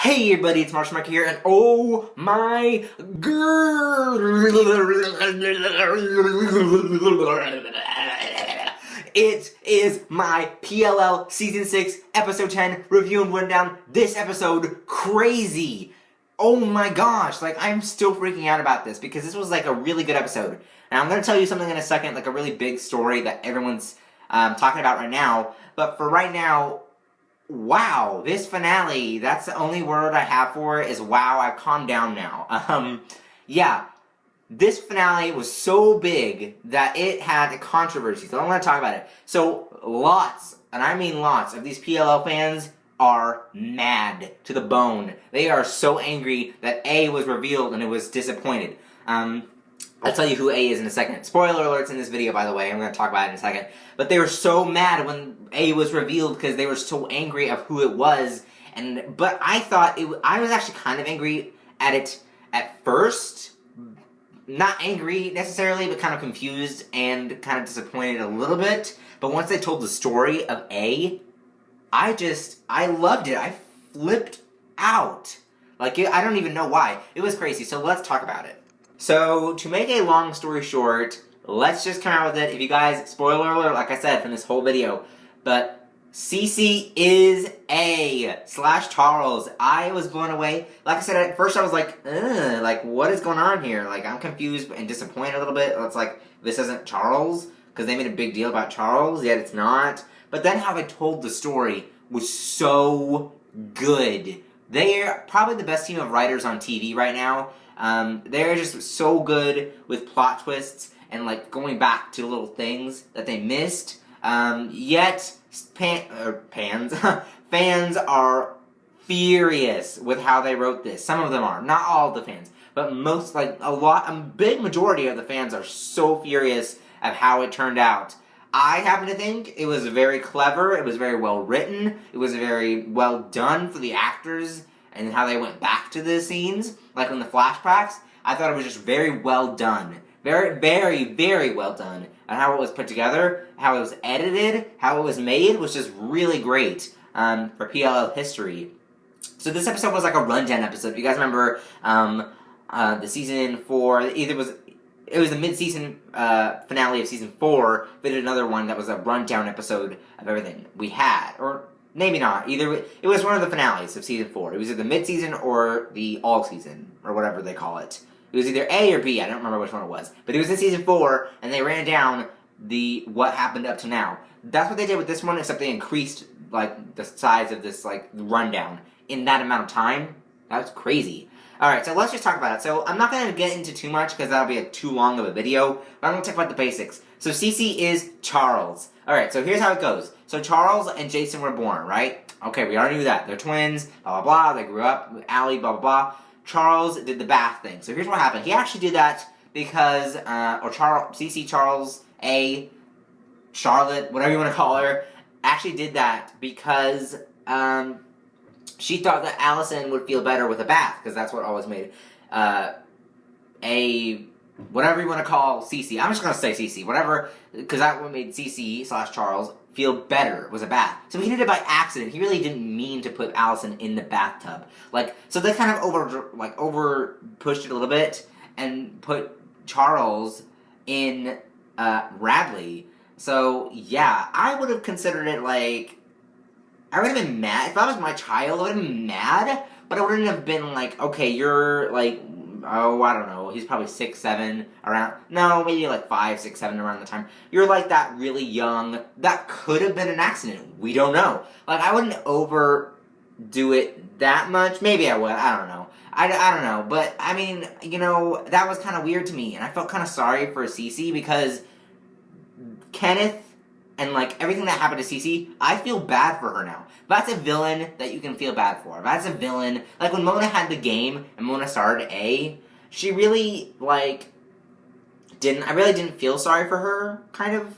Hey everybody, it's Marshall here, and oh my god! It is my PLL Season 6, Episode 10 review and rundown. This episode, crazy! Oh my gosh, like I'm still freaking out about this because this was like a really good episode. And I'm going to tell you something in a second, like a really big story that everyone's talking about right now. But for right now, wow, this finale, that's the only word I have for it is wow. I've calmed down now. Yeah, this finale was so big that it had a controversy, so I want to talk about it. So lots, and I mean lots, of these PLL fans are mad to the bone. They are so angry that A was revealed and it was disappointed. I'll tell you who A is in a second. Spoiler alerts in this video, by the way. I'm going to talk about it in a second. But they were so mad when A was revealed because they were so angry of who it was. But I thought I was actually kind of angry at it at first. Not angry necessarily, but kind of confused and kind of disappointed a little bit. But once they told the story of A, I loved it. I flipped out. Like, I don't even know why. It was crazy. So let's talk about it. So, to make a long story short, let's just come out with it. If you guys, spoiler alert, like I said from this whole video, but CeCe is A/Charles. I was blown away. Like I said, at first I was like, what is going on here? Like, I'm confused and disappointed a little bit. It's like, this isn't Charles, because they made a big deal about Charles, yet it's not. But then how they told the story was so good. They're probably the best team of writers on TV right now. They're just so good with plot twists and like going back to little things that they missed. Yet fans are furious with how they wrote this. Some of them are, not all of the fans, but most, like a big majority of the fans are so furious at how it turned out. I happen to think it was very clever. It was very well written. It was very well done for the actors and how they went back to the scenes, like in the flashbacks. I thought it was just very well done. Very, very, very well done. And how it was put together, how it was edited, how it was made was just really great for PLL history. So this episode was like a rundown episode. If you guys remember the season 4, it was the mid-season finale of season 4. They did another one that was a rundown episode of everything we had, or maybe not. Either it was one of the finales of season 4. It was either the mid-season or the all-season, or whatever they call it. It was either A or B. I don't remember which one it was. But it was in season 4, and they ran down what happened up to now. That's what they did with this one, except they increased like the size of this like rundown in that amount of time. That was crazy. Alright, so let's just talk about it. So I'm not going to get into too much because that'll be too long of a video, but I'm going to talk about the basics. So CeCe is Charles. Alright, so here's how it goes. So Charles and Jason were born, right? Okay, we already knew that. They're twins, blah, blah, blah. They grew up with Allie, blah, blah, blah. Charles did the bath thing. So here's what happened. He actually did that because, CeCe, Charles, A, Charlotte, whatever you want to call her, actually did that because, she thought that Allison would feel better with a bath, because that's what always made whatever you want to call CeCe. I'm just going to say CeCe, whatever, because that what made CeCe/Charles feel better was a bath. So he did it by accident. He really didn't mean to put Allison in the bathtub. Like, so they kind of over pushed it a little bit and put Charles in Radley. So yeah, I would have considered it like, I would have been mad. If that was my child, I would have been mad, but I wouldn't have been like, okay, you're like, oh, I don't know, he's probably 6, 7, around, no, maybe like 5, 6, 7 around the time. You're like that really young, that could have been an accident. We don't know. Like, I wouldn't overdo it that much. Maybe I would, I don't know. I don't know, but, I mean, you know, that was kind of weird to me, and I felt kind of sorry for CeCe because Kenneth and, like, everything that happened to CeCe, I feel bad for her now. That's a villain that you can feel bad for. That's a villain, like, when Mona had the game, and Mona started A, she really, like, I really didn't feel sorry for her, kind of.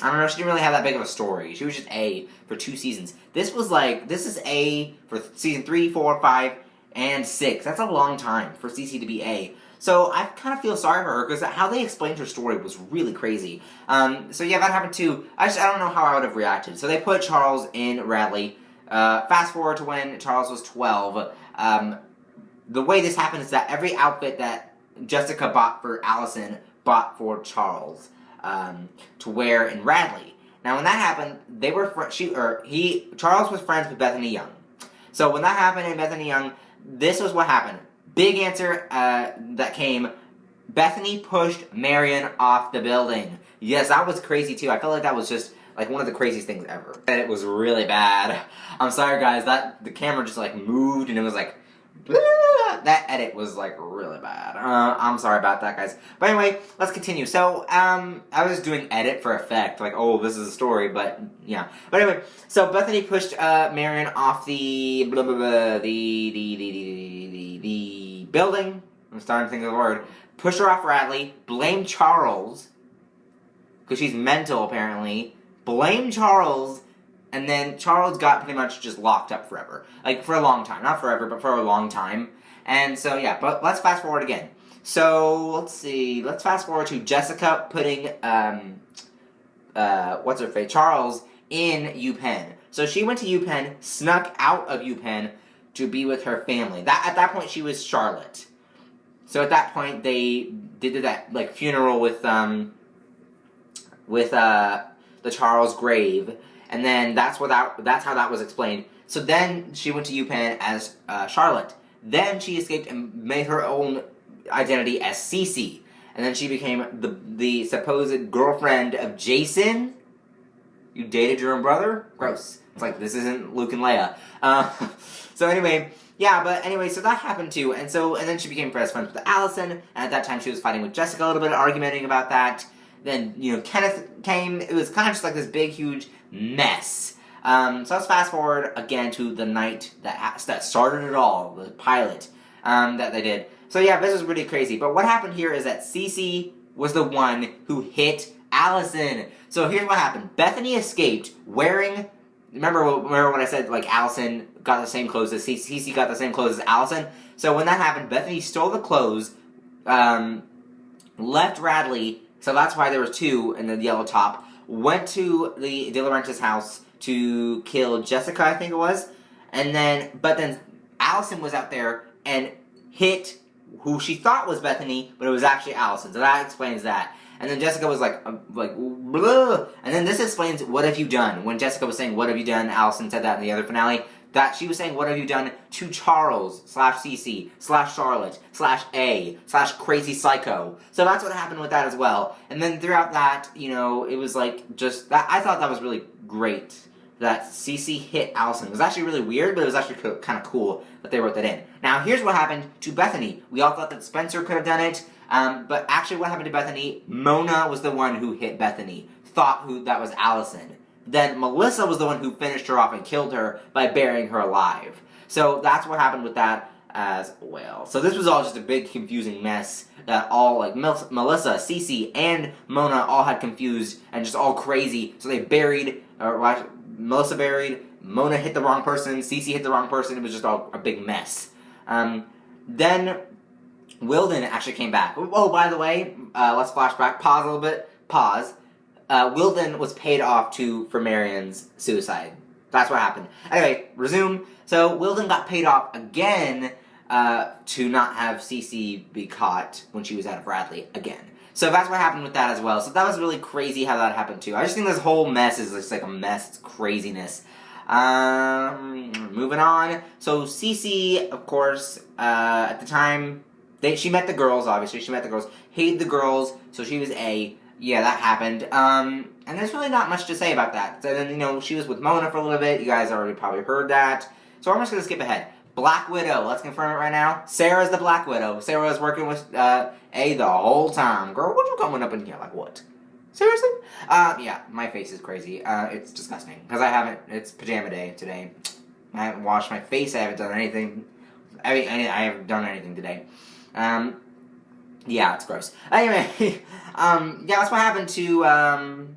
I don't know, she didn't really have that big of a story. She was just A for 2 seasons. This was, like, this is A for season 3, 4, 5, and 6. That's a long time for CeCe to be A. So I kind of feel sorry for her because how they explained her story was really crazy. So yeah, that happened too. I don't know how I would have reacted. So they put Charles in Radley. fast forward to when Charles was 12. The way this happened is that every outfit that Jessica bought for Allison bought for Charles to wear in Radley. Now, when that happened, they were Charles was friends with Bethany Young. So when that happened in Bethany Young, this was what happened. Big answer that came. Bethany pushed Marion off the building. Yes, that was crazy too. I felt like that was just like one of the craziest things ever. And it was really bad. I'm sorry, guys. The camera just like moved and it was like. That edit was like really bad. I'm sorry about that, guys. But anyway, let's continue. So, I was doing edit for effect, like, oh, this is a story, but yeah. But anyway, so Bethany pushed Marion off the the building. I'm starting to think of the word. Pushed her off Radley. Blamed Charles because she's mental apparently. Blamed Charles. And then Charles got pretty much just locked up forever. Like, for a long time. Not forever, but for a long time. And so, yeah, but let's fast forward again. So, let's see. Let's fast forward to Jessica putting, what's-her-face, Charles in UPenn. So she went to UPenn, snuck out of UPenn to be with her family. At that point, she was Charlotte. So at that point, they did that, like, funeral with the Charles grave. And then that's how that was explained. So then she went to UPenn as Charlotte. Then she escaped and made her own identity as CeCe. And then she became the supposed girlfriend of Jason. You dated your own brother? Gross. It's like, this isn't Luke and Leia. So anyway, yeah, but anyway, so that happened too. And then she became best friends with Allison. And at that time she was fighting with Jessica a little bit, arguing about that. Then, Kenneth came. It was kind of just like this big, huge mess. So let's fast forward again to the night that started it all, the pilot that they did. So yeah, this was really crazy. But what happened here is that CeCe was the one who hit Allison. So here's what happened. Bethany escaped wearing... Remember when I said, like, Allison got the same clothes as CeCe got the same clothes as Allison? So when that happened, Bethany stole the clothes, left Radley... So that's why there was two in the yellow top. Went to the De Laurentiis house to kill Jessica, I think it was. But then Allison was out there and hit who she thought was Bethany, but it was actually Allison. So that explains that. And then Jessica was like, blah. And then this explains what have you done. When Jessica was saying, what have you done, Allison said that in the other finale. That she was saying, what have you done to Charles, /CeCe, /Charlotte, /A, /crazy psycho. So that's what happened with that as well. And then throughout that, it was like, just, that. I thought that was really great. That CeCe hit Allison. It was actually really weird, but it was actually kind of cool that they wrote that in. Now, here's what happened to Bethany. We all thought that Spencer could have done it, but actually what happened to Bethany, Mona was the one who hit Bethany. Thought that was Allison. Then Melissa was the one who finished her off and killed her by burying her alive. So that's what happened with that as well. So this was all just a big confusing mess that all, like, Melissa, CeCe, and Mona all had confused and just all crazy. So they Melissa buried, Mona hit the wrong person, CeCe hit the wrong person. It was just all a big mess. Then Wilden actually came back. Oh, by the way, let's flash back, pause a little bit, pause. Wilden was paid off for Marion's suicide. That's what happened. Anyway, resume. So Wilden got paid off again to not have CeCe be caught when she was out of Radley again. So that's what happened with that as well. So that was really crazy how that happened too. I just think this whole mess is just like a mess. It's craziness. Moving on. So CeCe, of course, at the time, she met the girls, obviously. She met the girls. Hated the girls, so she was A. Yeah, that happened. And there's really not much to say about that. So then, she was with Mona for a little bit. You guys already probably heard that. So I'm just going to skip ahead. Black Widow. Let's confirm it right now. Sarah's the Black Widow. Sarah was working with A the whole time. Girl, what you coming up in here? Like, what? Seriously? Yeah, my face is crazy. It's disgusting. Because it's pajama day today. I haven't washed my face. I haven't done anything. I haven't done anything today. Yeah, it's gross. Anyway, yeah, that's what happened to,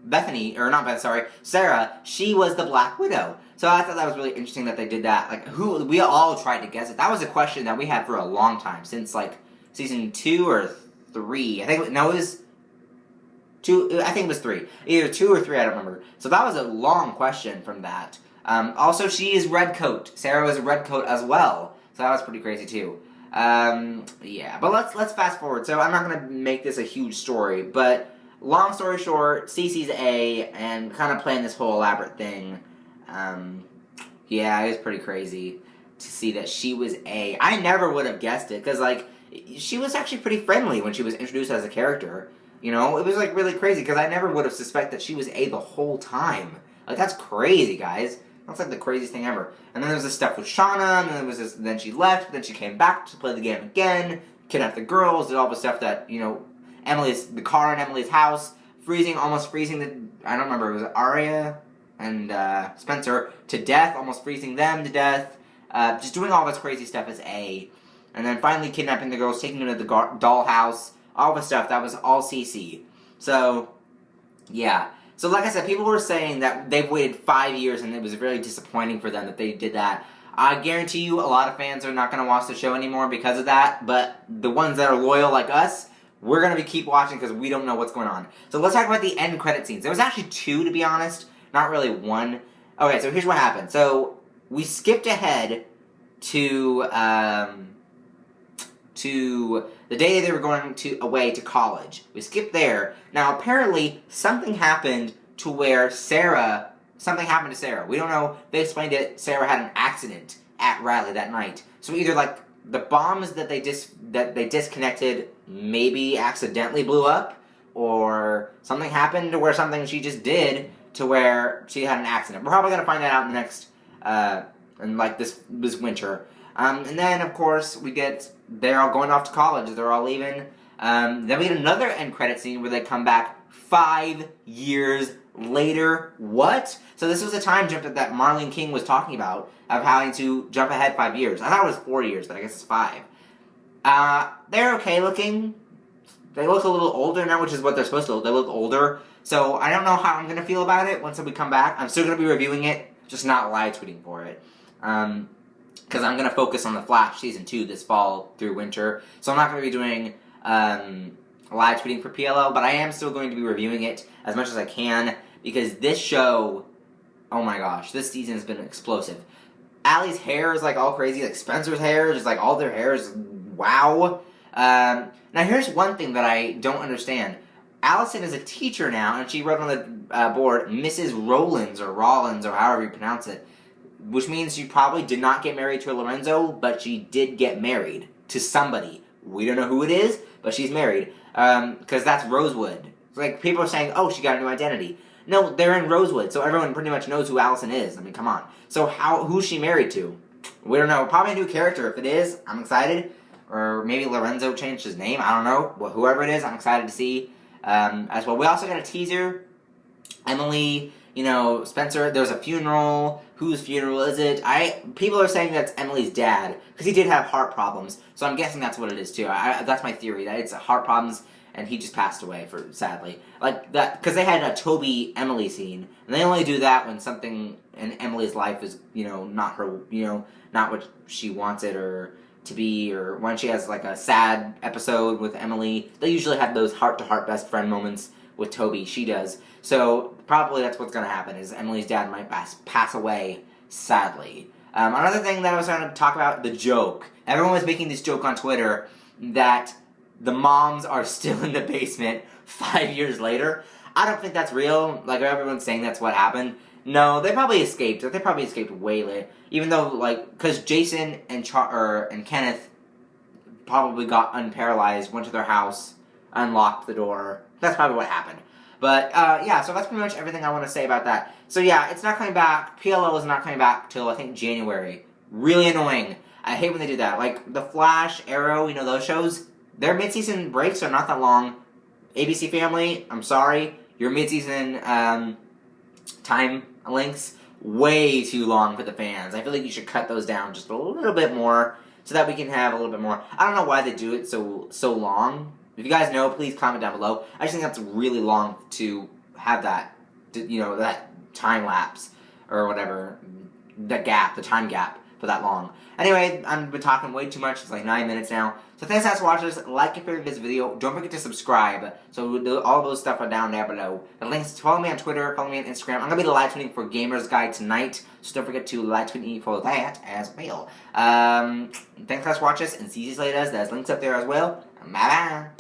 Bethany, or not Beth, sorry, Sarah. She was the Black Widow. So I thought that was really interesting that they did that. Like, we all tried to guess it. That was a question that we had for a long time, since, like, season 2 or 3. It was 2, I think it was 3. Either 2 or 3, I don't remember. So that was a long question from that. Also, she is Redcoat. Sara was a Redcoat as well, so that was pretty crazy too. Yeah, but let's fast forward. So I'm not gonna make this a huge story, but long story short, CeCe's A and kind of playing this whole elaborate thing. Yeah, it was pretty crazy to see that she was A. I never would have guessed it, because, like, she was actually pretty friendly when she was introduced as a character. You know, it was, like, really crazy, because I never would have suspected that she was A the whole time. Like, that's crazy, guys. That's, like, the craziest thing ever. And then there was this stuff with Shauna, and then there was this, then she left, then she came back to play the game again, kidnapped the girls, did all the stuff that, you know, the car in Emily's house, almost freezing I don't remember, was it Arya and Spencer to death, almost freezing them to death, just doing all this crazy stuff as A, and then finally kidnapping the girls, taking them to the dollhouse, all the stuff, that was all CeCe. So, yeah. So like I said, people were saying that they've waited 5 years and it was really disappointing for them that they did that. I guarantee you a lot of fans are not going to watch the show anymore because of that, but the ones that are loyal like us, we're going to keep watching because we don't know what's going on. So let's talk about the end credit scenes. There was actually 2, to be honest. Not really 1. Okay, so here's what happened. So we skipped ahead to the day they were going away to college. We skipped there. Now apparently something happened to where something happened to Sara. We don't know. They explained it. Sara had an accident at Riley that night. So either like the bombs that they disconnected maybe accidentally blew up, or something happened to where something she just did to where she had an accident. We're probably gonna find that out in the next in like this winter. And then of course they're all going off to college. They're all leaving. Then we get another end credit scene where they come back 5 years later. What? So this was a time jump that Marlene King was talking about, of having to jump ahead 5 years. I thought it was 4 years, but I guess it's 5. They're okay looking. They look a little older now, which is what they're supposed to look. They look older. So I don't know how I'm going to feel about it once we come back. I'm still going to be reviewing it, just not live tweeting for it. Because I'm going to focus on The Flash Season 2 this fall through winter. So I'm not going to be doing live tweeting for PLL, but I am still going to be reviewing it as much as I can, because this show, oh my gosh, this season has been explosive. Allie's hair is like all crazy, like Spencer's hair, just like all their hair is wow. Now here's one thing that I don't understand. Allison is a teacher now, and she wrote on the board Mrs. Rollins, or Rollins, or however you pronounce it, which means she probably did not get married to Lorenzo, but she did get married to somebody. We don't know who it is, but she's married, because that's Rosewood. Like, people are saying, oh, she got a new identity. No, they're in Rosewood, so everyone pretty much knows who Allison is. I mean, come on. So who's she married to? We don't know. Probably a new character. If it is, I'm excited. Or maybe Lorenzo changed his name. I don't know. Well, whoever it is, I'm excited to see as well. We also got a teaser. Emily, Spencer, there's a funeral. Whose funeral is it? People are saying that's Emily's dad, because he did have heart problems. So I'm guessing that's what it is, too. That's my theory, that it's heart problems, and he just passed away, sadly. Like, that, because they had a Toby-Emily scene, and they only do that when something in Emily's life is, not her, not what she wants it, or to be, or when she has, like, a sad episode with Emily. They usually have those heart-to-heart best friend moments with Toby. She does. So, probably that's what's going to happen, is Emily's dad might pass away, sadly. Another thing that I was going to talk about, the joke. Everyone was making this joke on Twitter that the moms are still in the basement 5 years later. I don't think that's real. Like, everyone's saying that's what happened. No, they probably escaped. They probably escaped way late. Even though, like, because Jason and Kenneth probably got unparalyzed, went to their house, unlocked the door. That's probably what happened. But, yeah, so that's pretty much everything I want to say about that. So, yeah, it's not coming back. PLL is not coming back till, I think, January. Really annoying. I hate when they do that. Like, The Flash, Arrow, those shows, their mid-season breaks are not that long. ABC Family, I'm sorry. Your mid-season time links, way too long for the fans. I feel like you should cut those down just a little bit more so that we can have a little bit more. I don't know why they do it so long. If you guys know, please comment down below. I just think that's really long to have that, that time lapse, or whatever, the time gap for that long. Anyway, I've been talking way too much. It's like 9 minutes now. So thanks guys for watching this. Like if you enjoyed this video. Don't forget to subscribe. So all those stuff are down there below. The links, follow me on Twitter, follow me on Instagram. I'm going to be live tweeting for Gamers Guide tonight. So don't forget to live tweet me for that as well. Thanks guys for watching this. And CeCe Slay does. There's links up there as well. Bye bye.